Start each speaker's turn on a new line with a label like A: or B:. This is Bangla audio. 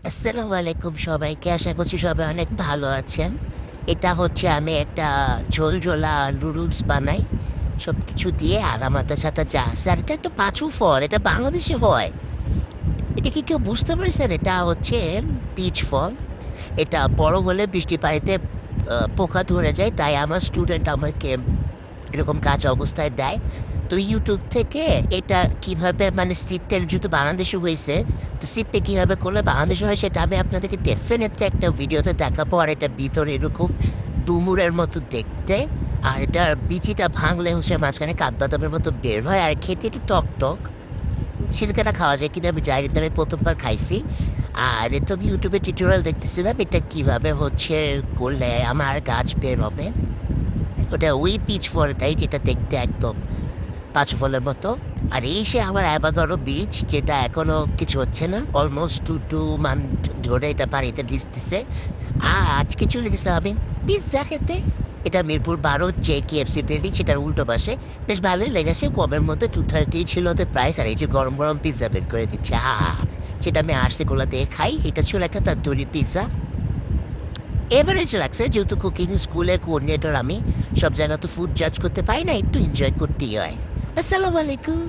A: আসসালামু আলাইকুম সবাইকে। আশা করছি সবাই অনেক ভালো আছেন। এটা হচ্ছে আমি একটা ঝোলঝোলা নুডলস বানাই। সবকিছু দিয়ে আদা, মাথা, যা আছে। আর এটা একটা পাঁচু ফল। এটা বাংলাদেশে হয়। এটা কি কেউ বুঝতে পেরেছেন? এটা হচ্ছে পিচ ফল। এটা বড় হলে বৃষ্টির পানিতে পোকা ধরে যায়। তাই আমার স্টুডেন্ট আমাকে এরকম কাঁচা অবস্থায় দেয়। তো ইউটিউব থেকে এটা কিভাবে মানে সিডটা যেহেতু বাংলাদেশে হয়েছে, তো সিডটা কিভাবে করলে বাংলাদেশে হয় সেটা আমি আপনাদেরকে ডেফিনেটলি একটা ভিডিওতে দেখাবো। আর এটার ভিতরে এরকম ডুমুরের মতো দেখতে। আর এটার বিচিটা ভাঙলে হচ্ছে মাঝখানে কাঠবাদামের মতো বের হয়। আর খেতে একটু টক টক। ছিলকাটা খাওয়া যায় কিনা আমি জানি না, আমি প্রথমবার খাইছি। আর এ তো আমি ইউটিউবে টিউটোরিয়াল দেখতেছিলাম এটা কিভাবে হচ্ছে করলে আমার গাছ বের হবে। ওটা ওই পিচ ফলটাই যেটা দেখতে একদম পাঁচু ফলের মতো। আর এই সে আমার অ্যাভাকাডো বীজ যেটা এখনো কিছু হচ্ছে না, অলমোস্ট 2 মান্থ ধরে এটা পানিতে ভিজতেছে। আর আজকে চলে গেছিলাম আমি পিৎজা খেতে। এটা মিরপুর 12 যে KFC বিল্ডিং সেটার উল্টো পাশে। বেশ ভালোই লেগেছে, কমের মধ্যে 230 ছিল ওদের প্রাইস। আর এই যে গরম গরম পিৎজা বের করে দিচ্ছে, সেটা আমি আরসি গোলা দিয়ে খাই। এটা ছিল একটা তন্দুরি পিৎজা। এভারেজ লাগছে যেহেতু কুকিং স্কুলে কোঅর্ডিনেটর আমি। সব জায়গা তো ফুড জাজ করতে পারি না, একটু এনজয় করতেই হয়। আসসালামু আলাইকুম।